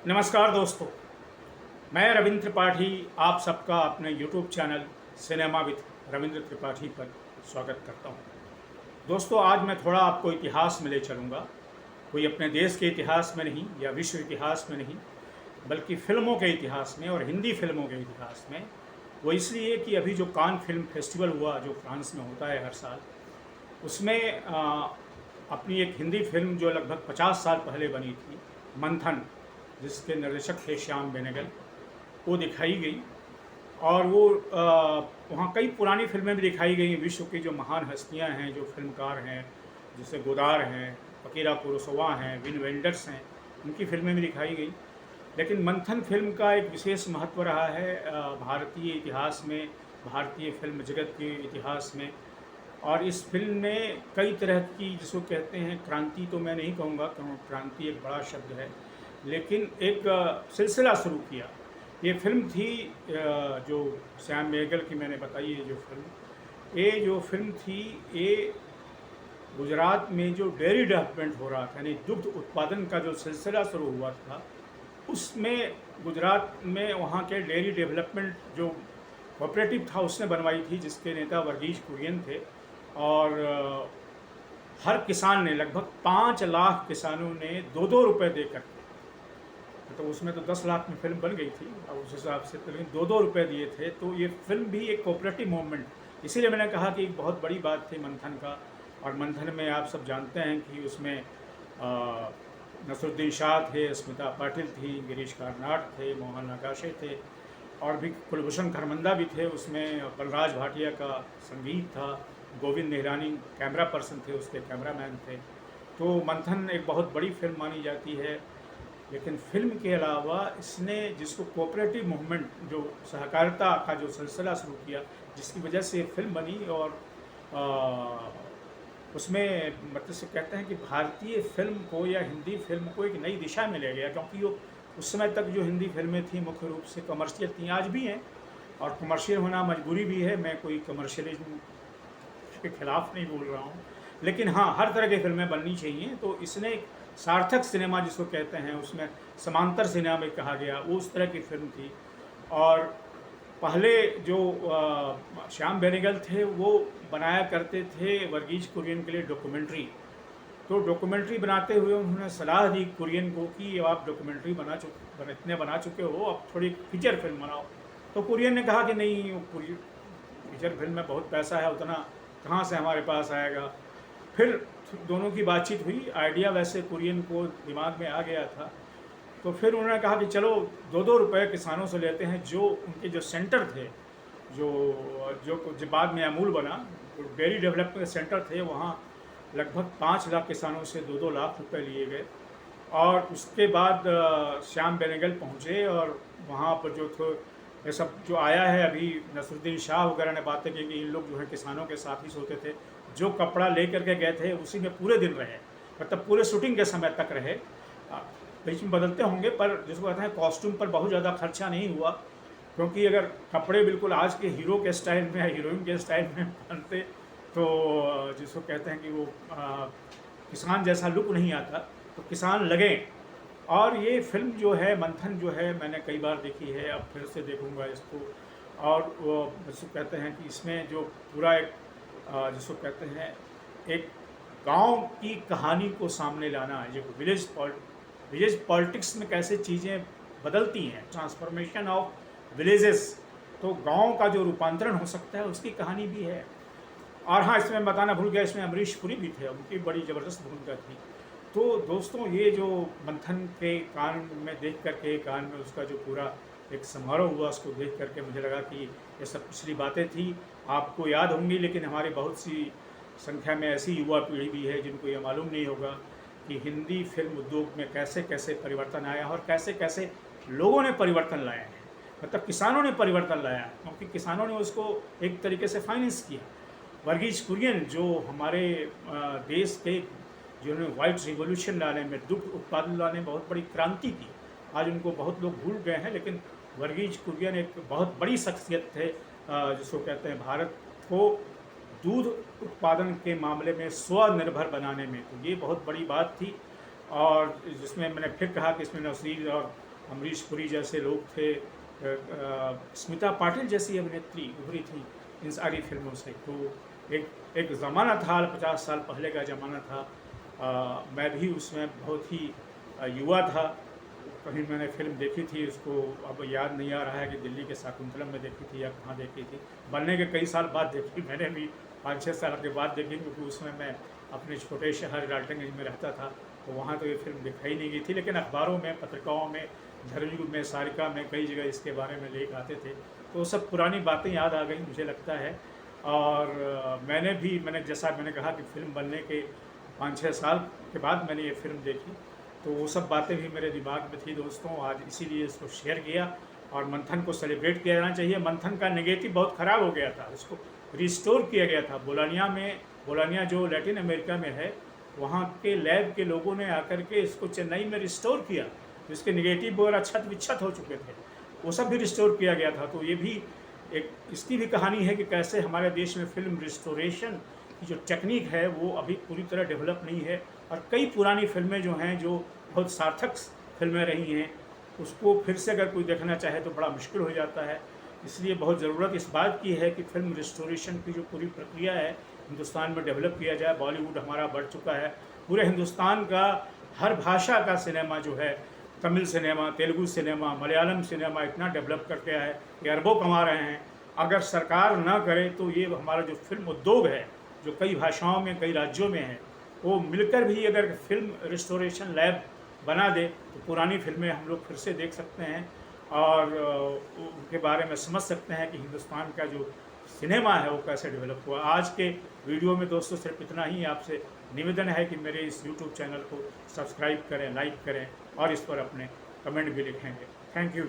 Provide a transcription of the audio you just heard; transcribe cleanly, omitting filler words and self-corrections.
नमस्कार दोस्तों, मैं रविंद्र त्रिपाठी आप सबका अपने YouTube channel cinema with Ravindra Tripathi पर स्वागत करता हूं। दोस्तों, आज मैं थोड़ा आपको इतिहास में ले चलूँगा। कोई अपने देश के इतिहास में नहीं या विश्व इतिहास में नहीं, बल्कि फ़िल्मों के इतिहास में और हिंदी फ़िल्मों के इतिहास में। वो इसलिए कि अभी जो कान फिल्म फेस्टिवल हुआ, जो फ्रांस में होता है हर साल, उसमें अपनी एक हिंदी फिल्म जो लगभग 50 साल पहले बनी थी, मंथन, जिसके निर्देशक थे श्याम बेनेगल, वो दिखाई गई। और वो वहाँ कई पुरानी फिल्में भी दिखाई गई। विश्व की जो महान हस्तियाँ हैं, जो फिल्मकार हैं, जैसे गोदार हैं, अकीरा कुरोसावा हैं, विन वेंडर्स हैं, उनकी फिल्में भी दिखाई गई। लेकिन मंथन फिल्म का एक विशेष महत्व रहा है भारतीय इतिहास में, भारतीय फिल्म जगत के इतिहास में। और इस फिल्म ने कई तरह की, जिसको कहते हैं क्रांति, तो मैं नहीं कहूँगा क्योंकि क्रांति एक बड़ा शब्द है, लेकिन एक सिलसिला शुरू किया। ये फिल्म थी जो श्याम बेनेगल की मैंने बताई, ये जो फिल्म थी, ये गुजरात में जो डेयरी डेवलपमेंट हो रहा था, यानी दुग्ध उत्पादन का जो सिलसिला शुरू हुआ था, उसमें गुजरात में वहाँ के डेयरी डेवलपमेंट जो कोऑपरेटिव था उसने बनवाई थी, जिसके नेता वर्गीज कुरियन थे। और हर किसान ने, लगभग 5 लाख किसानों ने 2-2 रुपये देकर, तो उसमें तो 10 लाख में फिल्म बन गई थी, और उस हिसाब से तो 2-2 रुपये दिए थे। तो ये फिल्म भी एक कोऑपरेटिव मूवमेंट, इसीलिए मैंने कहा कि एक बहुत बड़ी बात थी मंथन का। और मंथन में आप सब जानते हैं कि उसमें नसरुद्दीन शाह थे, स्मिता पाटिल थी, गिरीश कार्नाड थे, मोहन नगाशे थे, और भी कुलभूषण खरमंदा भी थे उसमें। बलराज भाटिया का संगीत था, गोविंद निहरानी कैमरा पर्सन थे, उसके कैमरामैन थे। तो मंथन एक बहुत बड़ी फिल्म मानी जाती है। लेकिन फिल्म के अलावा इसने, जिसको कोऑपरेटिव मूवमेंट, जो सहकारिता का जो सिलसिला शुरू किया, जिसकी वजह से फिल्म बनी। और उसमें मतलब से कहते हैं कि भारतीय फिल्म को या हिंदी फिल्म को एक नई दिशा में ले गया, क्योंकि वो उस समय तक जो हिंदी फिल्में थी मुख्य रूप से कमर्शियल थी, आज भी हैं, और कमर्शियल होना मजबूरी भी है। मैं कोई कमर्शियलिज्म के खिलाफ नहीं बोल रहा हूँ, लेकिन हाँ, हर तरह की फिल्में बननी चाहिए। तो इसने एक सार्थक सिनेमा जिसको कहते हैं, उसमें समांतर सिनेमा में कहा गया, वो उस तरह की फिल्म थी। और पहले जो श्याम बेनेगल थे, वो बनाया करते थे वर्गीज कुरियन के लिए डॉक्यूमेंट्री। तो डॉक्यूमेंट्री बनाते हुए उन्होंने सलाह दी कुरियन को कि आप डॉक्यूमेंट्री इतने बना चुके हो, अब थोड़ी फीचर फिल्म बनाओ। तो कुरियन ने कहा कि नहीं, फीचर फिल्म में बहुत पैसा है, उतना कहाँ से हमारे पास आएगा। फिर दोनों की बातचीत हुई, आइडिया वैसे कुरियन को दिमाग में आ गया था। तो फिर उन्होंने कहा कि चलो 2-2 रुपये किसानों से लेते हैं। जो उनके जो सेंटर थे, जो बाद में अमूल बना, डेयरी डेवलपमेंट सेंटर थे, वहाँ लगभग 5 लाख किसानों से 2-2 लाख रुपए लिए गए। और उसके बाद श्याम बेनेगल पहुँचे, और वहाँ पर जो थे, ये सब जो आया है अभी, नसरुद्दीन शाह वगैरह ने बातें की कि इन लोग जो है किसानों के साथ ही सोते थे। जो कपड़ा ले करके गए थे उसी में पूरे दिन रहे, मतलब पूरे शूटिंग के समय तक रहे। बीच में बदलते होंगे, पर जिसको कहते हैं कॉस्ट्यूम पर बहुत ज़्यादा खर्चा नहीं हुआ, क्योंकि अगर कपड़े बिल्कुल आज के हीरो के स्टाइल में या हीरोइन के स्टाइल में पहनते, तो जिसको कहते हैं कि वो किसान जैसा लुक नहीं आता, तो किसान लगे। और ये फिल्म जो है मंथन, जो है मैंने कई बार देखी है, अब फिर से देखूंगा इसको। और वो जिसको कहते हैं कि इसमें जो पूरा एक जिसको कहते हैं एक गांव की कहानी को सामने लाना है, जो विलेज पॉलिटिक्स में कैसे चीज़ें बदलती हैं, ट्रांसफॉर्मेशन ऑफ विलेजेस, तो गांव का जो रूपांतरण हो सकता है, उसकी कहानी भी है। और हाँ, इसमें मैं बताना भूल गया, इसमें अमरीश पुरी भी थे, उनकी बड़ी ज़बरदस्त भूमिका थी। तो दोस्तों, ये जो मंथन के कान में देख करके, कान में उसका जो पूरा एक समारोह हुआ, उसको देख करके मुझे लगा कि ये सब पिछली बातें थी, आपको याद होंगी, लेकिन हमारी बहुत सी संख्या में ऐसी युवा पीढ़ी भी है जिनको ये मालूम नहीं होगा कि हिंदी फिल्म उद्योग में कैसे कैसे परिवर्तन आया, और कैसे कैसे लोगों ने परिवर्तन लाया है, मतलब किसानों ने परिवर्तन लाया, क्योंकि किसानों ने उसको एक तरीके से फाइनेंस किया। वर्गीज कुरियन, जो हमारे देश के, जिन्होंने वाइट रिवॉल्यूशन लाने में, दुग्ध उत्पादन लाने में बहुत बड़ी क्रांति की, आज उनको बहुत लोग भूल गए हैं, लेकिन वर्गीज कुरियन एक बहुत बड़ी शख्सियत थे, जिसको कहते हैं भारत को दूध उत्पादन के मामले में स्वनिर्भर बनाने में। तो ये बहुत बड़ी बात थी। और जिसमें मैंने फिर कहा कि इसमें नसीर और अमरीश पुरी जैसे लोग थे, स्मिता पाटिल जैसी अभिनेत्री उभरी थी इन सारी फिल्मों से। तो एक ज़माना था, 50 साल पहले का ज़माना था। मैं भी उसमें बहुत ही युवा था। कहीं मैंने फिल्म देखी थी, उसको अब याद नहीं आ रहा है कि दिल्ली के शाकुंतलम में देखी थी या कहाँ देखी थी। बनने के कई साल बाद देखी मैंने भी, 5-6 साल के बाद देखी, क्योंकि उसमें मैं अपने छोटे शहर डाल्टनगंज में रहता था, तो वहाँ तो ये फिल्म दिखाई नहीं गई थी। लेकिन अखबारों में, पत्रिकाओं में, धर्मयुग में, सारिका में कई जगह इसके बारे में लेख आते थे। तो सब पुरानी बातें याद आ गई मुझे लगता है। और मैंने जैसा मैंने कहा कि फिल्म बनने के 5-6 साल के बाद मैंने ये फिल्म देखी, तो वो सब बातें भी मेरे दिमाग में थी दोस्तों। आज इसीलिए इसको शेयर किया और मंथन को सेलिब्रेट किया जाना चाहिए। मंथन का नेगेटिव बहुत ख़राब हो गया था, उसको रिस्टोर किया गया था। बोलानिया जो लैटिन अमेरिका में है, वहाँ के लैब के लोगों ने आकर के इसको चेन्नई में रिस्टोर किया। जिसके नेगेटिव वगैरह छत विच्छत हो चुके थे, वो सब भी रिस्टोर किया गया था। तो ये भी एक इसकी भी कहानी है कि कैसे हमारे देश में फिल्म रिस्टोरेशन की जो टेक्निक है वो अभी पूरी तरह डेवलप नहीं है। और कई पुरानी फिल्में जो हैं, जो बहुत सार्थक फिल्में रही हैं, उसको फिर से अगर कोई देखना चाहे तो बड़ा मुश्किल हो जाता है। इसलिए बहुत ज़रूरत इस बात की है कि फिल्म रिस्टोरेशन की जो पूरी प्रक्रिया है हिंदुस्तान में डेवलप किया जाए। बॉलीवुड हमारा बढ़ चुका है, पूरे हिंदुस्तान का हर भाषा का सिनेमा जो है, Tamil cinema, Telugu cinema, Malayalam cinema इतना डेवलप करके आए कि अरबों कमा रहे हैं। अगर सरकार ना करे तो ये हमारा जो फिल्म उद्योग है, जो कई भाषाओं में, कई राज्यों में है, वो मिलकर भी अगर फिल्म रिस्टोरेशन लैब बना दे तो पुरानी फिल्में हम लोग फिर से देख सकते हैं और उनके बारे में समझ सकते हैं कि हिंदुस्तान का जो सिनेमा है वो कैसे डेवलप हुआ। आज के वीडियो में दोस्तों सिर्फ इतना ही। आपसे निवेदन है कि मेरे इस यूट्यूब चैनल को सब्सक्राइब करें, लाइक करें और इस पर अपने कमेंट भी लिखेंगे। Thank you.